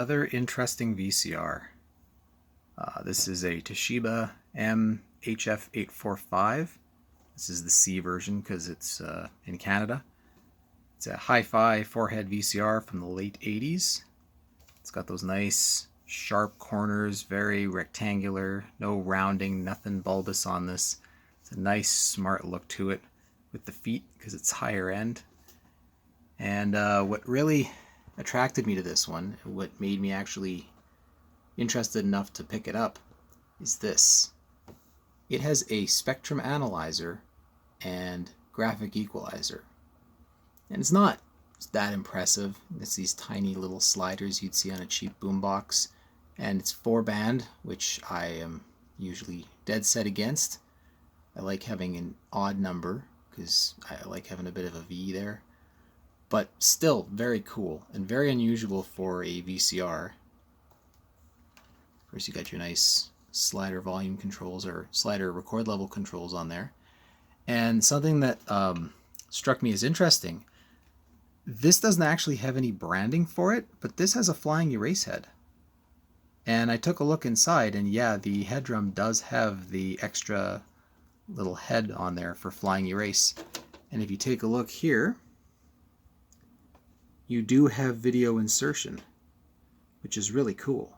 another interesting VCR. This is a Toshiba M-HF845. This is the C version because it's in Canada. It's a hi-fi 4-head VCR from the late 80s. It's got those nice sharp corners, very rectangular, no rounding, nothing bulbous on this. It's a nice smart look to it with the feet because it's higher end. And what really attracted me to this one, what made me actually interested enough to pick it up, is this. It has a spectrum analyzer and graphic equalizer. And it's not that impressive. It's these tiny little sliders you'd see on a cheap boombox. And it's 4-band, which I am usually dead set against. I like having an odd number because I like having a bit of a V there. But still very cool and very unusual for a VCR. Of course, you got your nice slider volume controls or slider record level controls on there. And something that struck me as interesting, this doesn't actually have any branding for it, but this has a flying erase head. And I took a look inside, and yeah, the head drum does have the extra little head on there for flying erase. And if you take a look here, you do have video insertion, which is really cool.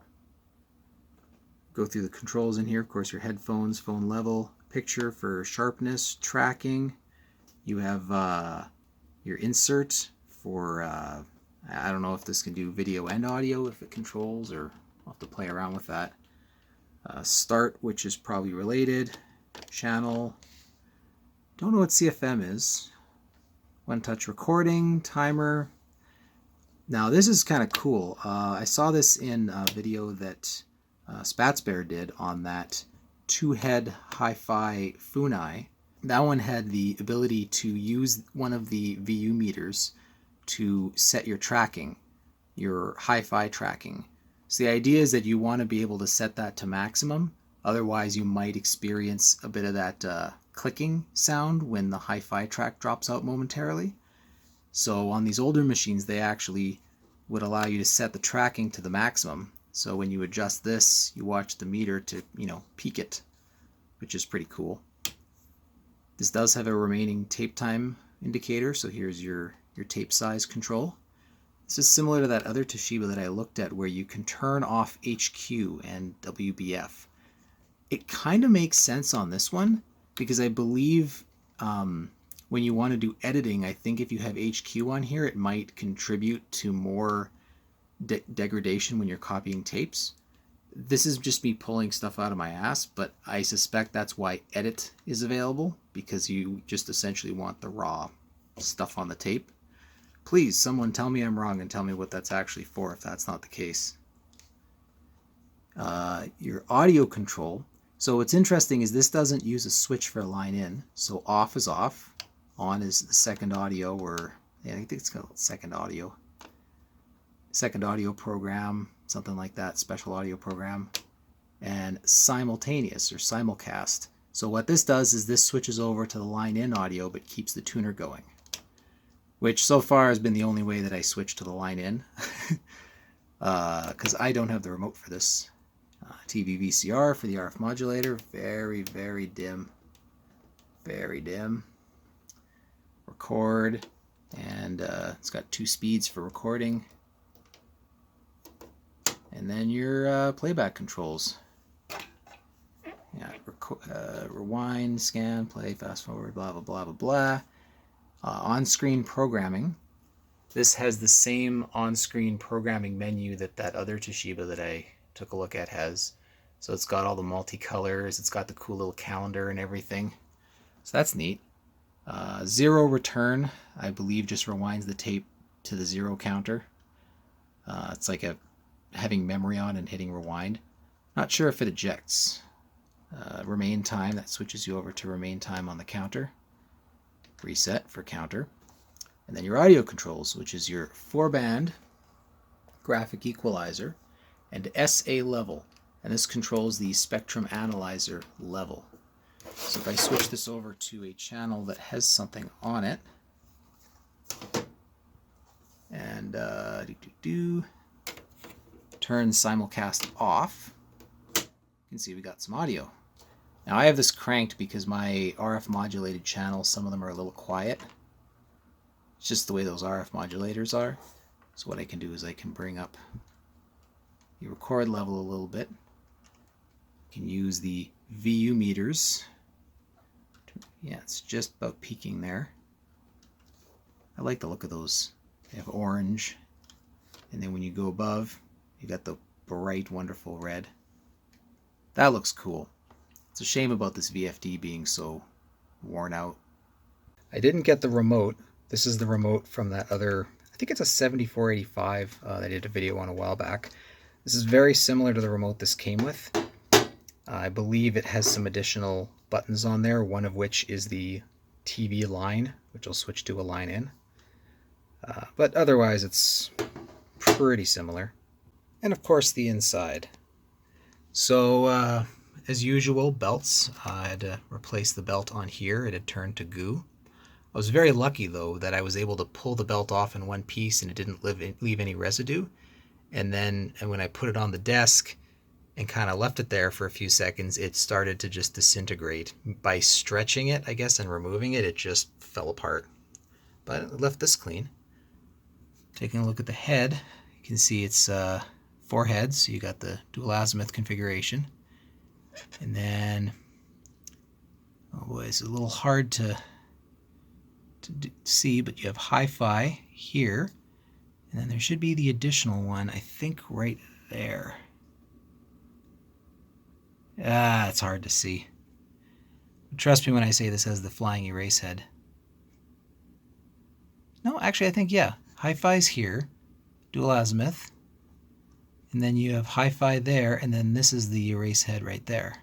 Go through the controls in here. Of course, your headphones, phone level, picture for sharpness, tracking. You have your insert for, I don't know if this can do video and audio, if it controls, or I'll have to play around with that. Start, which is probably related. Channel. Don't know what CFM is. One-touch recording, timer. Now this is kind of cool. I saw this in a video that Spatzbear did on that 2-head hi-fi Funai. That one had the ability to use one of the VU meters to set your tracking, your hi-fi tracking. So the idea is that you want to be able to set that to maximum. Otherwise you might experience a bit of that clicking sound when the hi-fi track drops out momentarily. So on these older machines, they actually would allow you to set the tracking to the maximum. So when you adjust this, you watch the meter to, peak it, which is pretty cool. This does have a remaining tape time indicator, so here's your tape size control. This is similar to that other Toshiba that I looked at where you can turn off HQ and WBF. It kind of makes sense on this one because I believe when you want to do editing, I think if you have HQ on here, it might contribute to more degradation when you're copying tapes. This is just me pulling stuff out of my ass, but I suspect that's why edit is available, because you just essentially want the raw stuff on the tape. Please, someone tell me I'm wrong and tell me what that's actually for if that's not the case. Your audio control. So what's interesting is this doesn't use a switch for a line in. So off is off. On is the second audio, or I think it's called second audio. Second audio program, something like that, special audio program. And simultaneous or simulcast. So what this does is this switches over to the line in audio but keeps the tuner going. Which so far has been the only way that I switch to the line in. Because I don't have the remote for this. TV VCR for the RF modulator. Very, very dim. Very dim. Record. And it's got 2 speeds for recording. And then your playback controls. Yeah, rewind, scan, play, fast forward, blah, blah, blah, blah, blah. On-screen programming. This has the same on-screen programming menu that other Toshiba that I took a look at has. So it's got all the multicolors, it's got the cool little calendar and everything. So that's neat. Zero return, I believe, just rewinds the tape to the 0 counter. It's like having memory on and hitting rewind. Not sure if it ejects. Remain time, that switches you over to remain time on the counter. Reset for counter. And then your audio controls, which is your 4-band graphic equalizer and SA level. And this controls the spectrum analyzer level. So if I switch this over to a channel that has something on it, and turn simulcast off, you can see we got some audio. Now I have this cranked because my RF modulated channels, some of them are a little quiet. It's just the way those RF modulators are. So what I can do is I can bring up the record level a little bit. You can use the VU meters. Yeah, it's just about peaking there. I like the look of those. They have orange, and then when you go above, you got the bright, wonderful red. That looks cool. It's a shame about this VFD being so worn out. I didn't get the remote. This is the remote from that other, I think it's a 7485 that I did a video on a while back. This is very similar to the remote this came with. I believe it has some additional buttons on there, one of which is the TV line, which will switch to a line in. But otherwise it's pretty similar. And of course the inside. So as usual, belts. I had to replace the belt on here. It had turned to goo. I was very lucky though that I was able to pull the belt off in one piece and it didn't leave any residue. And then when I put it on the desk and kind of left it there for a few seconds, it started to just disintegrate. By stretching it, I guess, and removing it, it just fell apart. But it left this clean. Taking a look at the head, you can see it's 4 heads. So you got the dual azimuth configuration. And then, oh boy, it's a little hard to see, but you have hi-fi here. And then there should be the additional one, I think, right there. It's hard to see. Trust me when I say this has the flying erase head. No, actually, I think, yeah. Hi-fi's here, dual azimuth, and then you have hi-fi there, and then this is the erase head right there.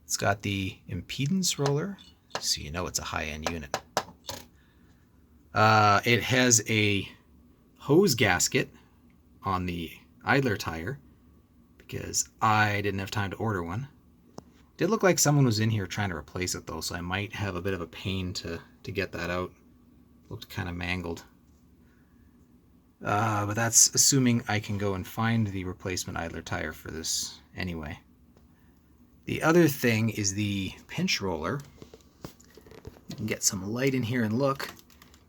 It's got the impedance roller, so you know it's a high-end unit. It has a hose gasket on the idler tire because I didn't have time to order one. Did look like someone was in here trying to replace it though, so I might have a bit of a pain to get that out. Looked kind of mangled. But that's assuming I can go and find the replacement idler tire for this anyway. The other thing is the pinch roller. You can get some light in here and look.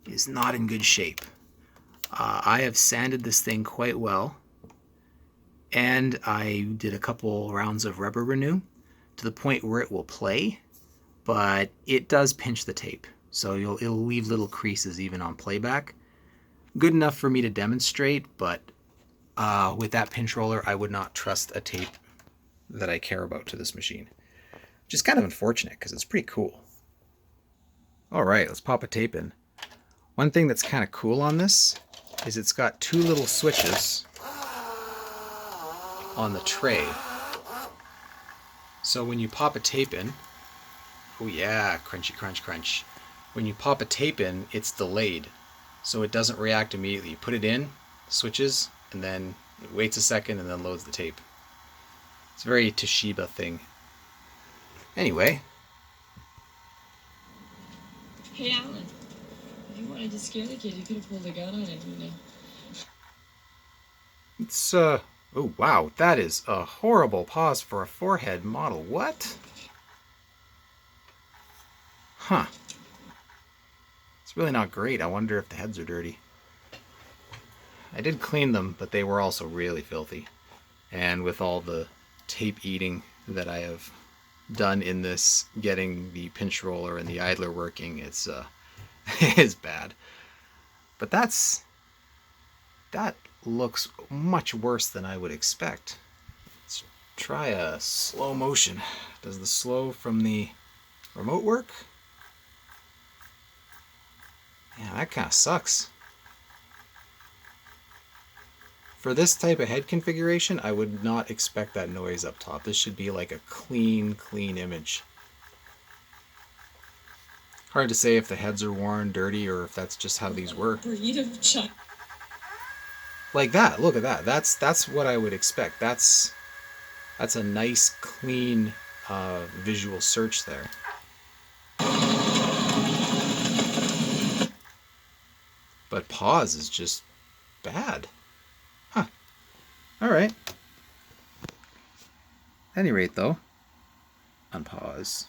Is not in good shape. I have sanded this thing quite well, and I did a couple rounds of rubber renew to the point where it will play, but it does pinch the tape, so it'll leave little creases even on playback. Good enough for me to demonstrate, but with that pinch roller I would not trust a tape that I care about to this machine, which is kind of unfortunate because it's pretty cool. Alright, let's pop a tape in. One thing that's kind of cool on this is it's got 2 little switches on the tray. So when you pop a tape in, oh yeah, crunchy crunch crunch. When you pop a tape in, it's delayed. So it doesn't react immediately. You put it in, switches, and then it waits a second and then loads the tape. It's a very Toshiba thing. Anyway. Hey Alan. If you wanted to scare the kid, you could have pulled a gun on him, you know. It's, oh wow, that is a horrible pause for a 4-head model. What? Huh. It's really not great. I wonder if the heads are dirty. I did clean them, but they were also really filthy. And with all the tape eating that I have done in this, getting the pinch roller and the idler working, it's it is bad. But that looks much worse than I would expect. Let's try a slow motion. Does the slow from the remote work? Yeah, that kind of sucks. For this type of head configuration, I would not expect that noise up top. This should be like a clean image. Hard to say if the heads are worn, dirty, or if that's just how these work. Like that, look at that. That's what I would expect. That's a nice, clean visual search there. But pause is just bad. Huh. Alright. At any rate, though, unpause.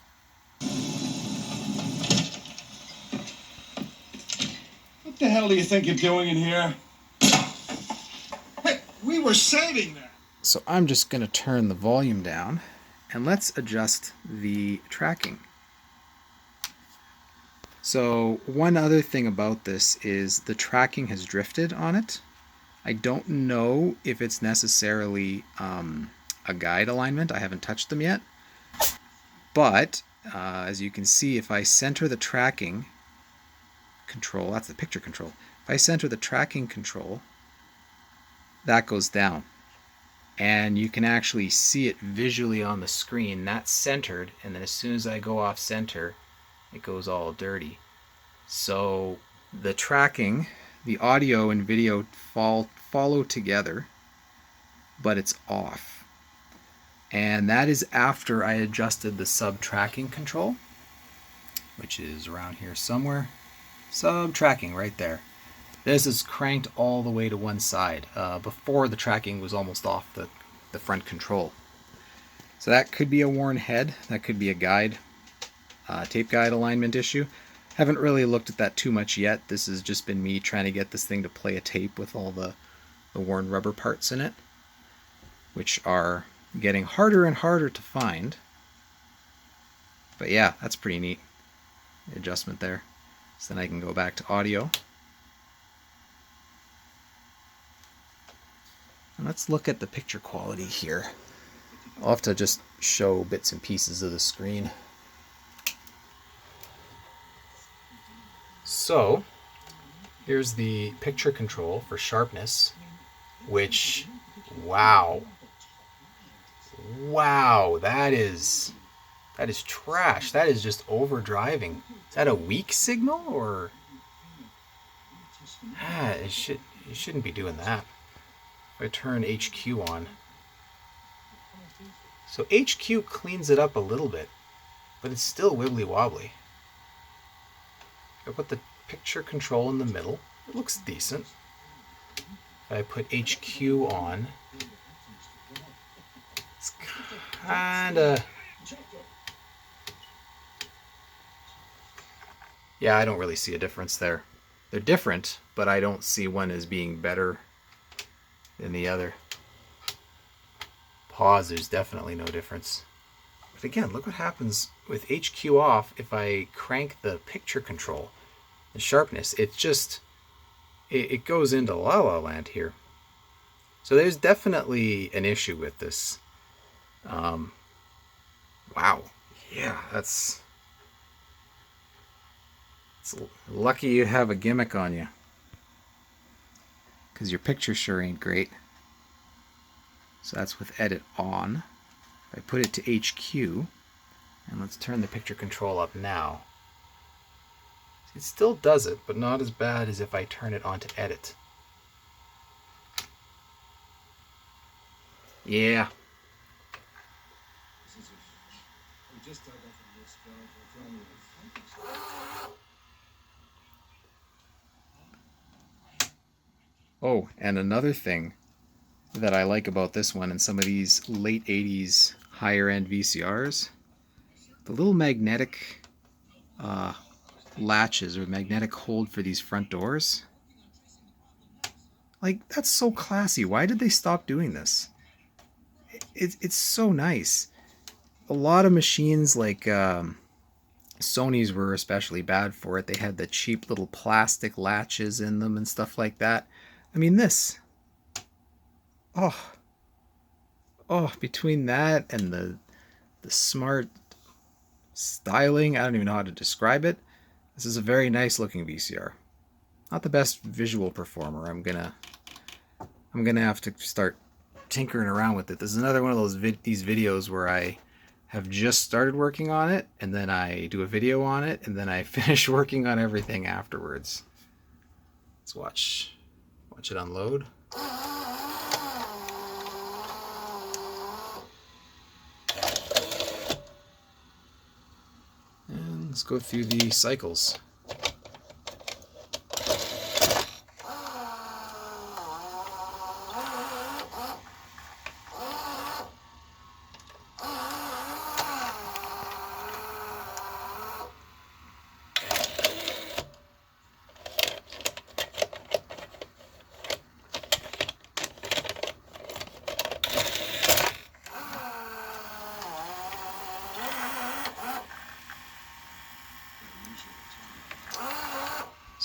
What the hell do you think you're doing in here? Hey, we were saving that. So I'm just going to turn the volume down, and let's adjust the tracking. So one other thing about this is the tracking has drifted on it. I don't know if it's necessarily a guide alignment. I haven't touched them yet. But as you can see, if I center the tracking control, that's the picture control. If I center the tracking control, that goes down. And you can actually see it visually on the screen. That's centered, and then as soon as I go off center, it goes all dirty. So the tracking, the audio and video follow together, but it's off. And that is after I adjusted the sub tracking control, which is around here somewhere. Sub tracking right there. This is cranked all the way to one side. Before, the tracking was almost off the front control. So that could be a worn head. That could be a guide, tape guide alignment issue. Haven't really looked at that too much yet. This has just been me trying to get this thing to play a tape with all the worn rubber parts in it, which are getting harder and harder to find. But yeah, that's pretty neat. The adjustment there. So then I can go back to audio. And let's look at the picture quality here. I'll have to just show bits and pieces of the screen. So, here's the picture control for sharpness, which, wow, that is trash. That is just overdriving. Is that a weak signal, or you shouldn't be doing that. If I turn HQ on, so HQ cleans it up a little bit, but it's still wibbly wobbly. I put the picture control in the middle. It looks decent. If I put HQ on, it's kinda... Yeah, I don't really see a difference there. They're different, but I don't see one as being better than the other. Pause, there's definitely no difference. But again, look what happens with HQ off if I crank the picture control. The sharpness, it goes into La La Land here. So there's definitely an issue with this. Wow. Yeah, it's lucky you have a gimmick on you, because your picture sure ain't great. So that's with edit on. If I put it to HQ, and let's turn the picture control up now. It still does it, but not as bad as if I turn it on to edit. Yeah. Oh, and another thing that I like about this one and some of these late 80s higher end VCRs, the little magnetic latches or magnetic hold for these front doors. Like, that's so classy. Why did they stop doing this? It's so nice. A lot of machines, like Sony's, were especially bad for it. They had the cheap little plastic latches in them and stuff like that. I mean, this. Oh, between that and the smart styling, I don't even know how to describe it. This is a very nice looking VCR. Not the best visual performer. I'm gonna have to start tinkering around with it. This is another one of those these videos where I have just started working on it, and then I do a video on it, and then I finish working on everything afterwards. Let's watch it unload. And let's go through the cycles.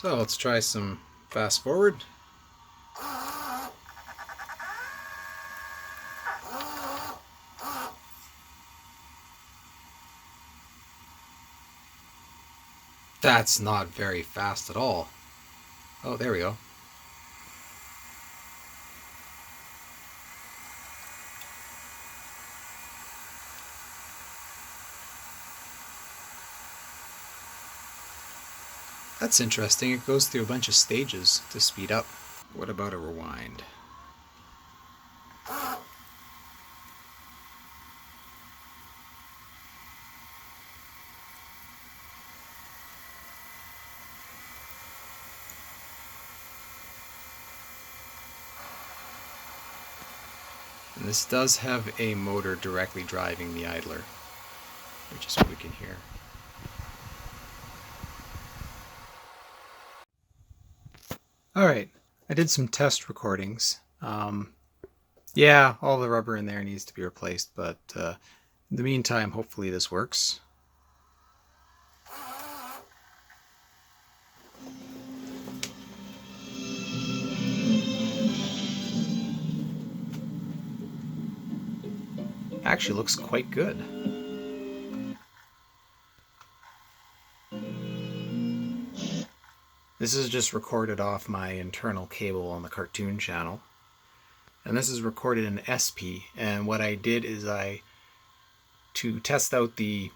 So let's try some fast forward. That's not very fast at all. Oh, there we go. That's interesting. It goes through a bunch of stages to speed up. What about a rewind? And this does have a motor directly driving the idler, which is what we can hear. Alright, I did some test recordings. Yeah, all the rubber in there needs to be replaced, but in the meantime, hopefully this works. Actually looks quite good. This is just recorded off my internal cable on the cartoon channel. And this is recorded in SP. And what I did is to test out the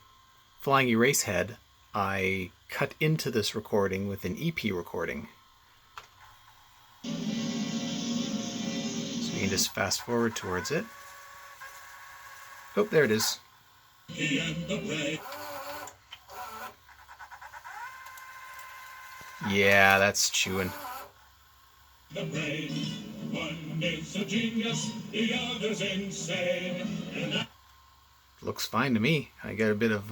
flying erase head, I cut into this recording with an EP recording. So you can just fast forward towards it. Oh, there it is. Yeah, that's chewing. The brain, one is a genius, the other's insane. Looks fine to me. I get a bit of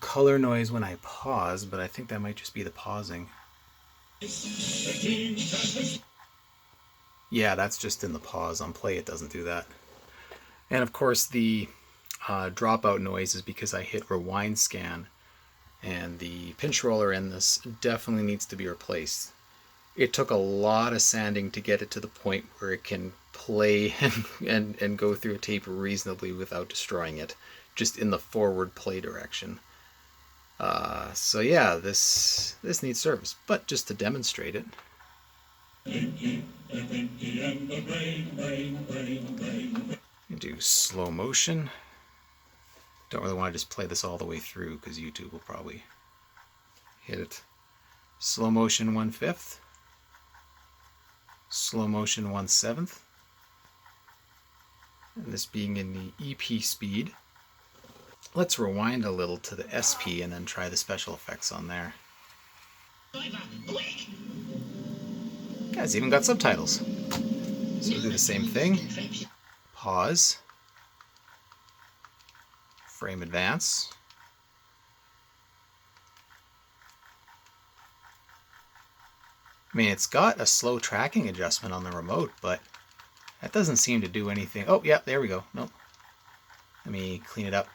color noise when I pause, but I think that might just be the pausing. Yeah, that's just in the pause. On play, it doesn't do that. And of course, the dropout noise is because I hit rewind scan, and the pinch roller in this definitely needs to be replaced. It took a lot of sanding to get it to the point where it can play and go through a tape reasonably without destroying it, just in the forward play direction. So yeah, this needs service, but just to demonstrate it. Do slow motion. Don't really want to just play this all the way through because YouTube will probably hit it. Slow motion 1/5. Slow motion 1/7. And this being in the EP speed. Let's rewind a little to the SP and then try the special effects on there. Guys, even got subtitles. So we'll do the same thing. Pause. Frame advance. I mean, it's got a slow tracking adjustment on the remote, but that doesn't seem to do anything. Oh, yeah, there we go. Nope. Let me clean it up.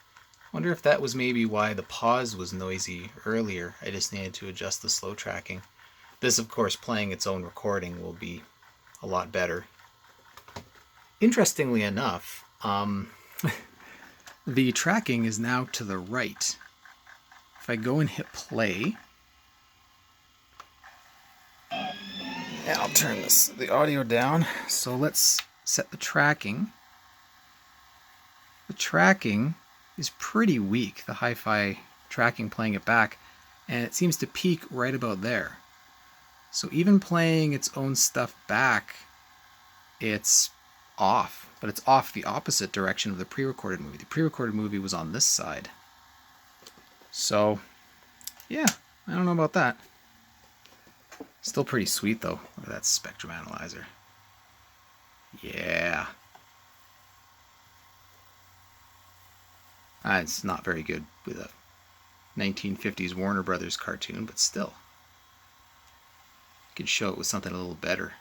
Wonder if that was maybe why the pause was noisy earlier. I just needed to adjust the slow tracking. This, of course, playing its own recording will be a lot better. Interestingly enough, the tracking is now to the right. If I go and hit play, and I'll turn the audio down. So let's set the tracking. The tracking is pretty weak, the hi-fi tracking playing it back, and it seems to peak right about there. So even playing its own stuff back, it's off, but it's off the opposite direction of the pre-recorded movie. The pre-recorded movie was on this side. So, yeah, I don't know about that. Still pretty sweet though. Look at that spectrum analyzer. Yeah. It's not very good with a 1950s Warner Brothers cartoon, but still. You could show it with something a little better.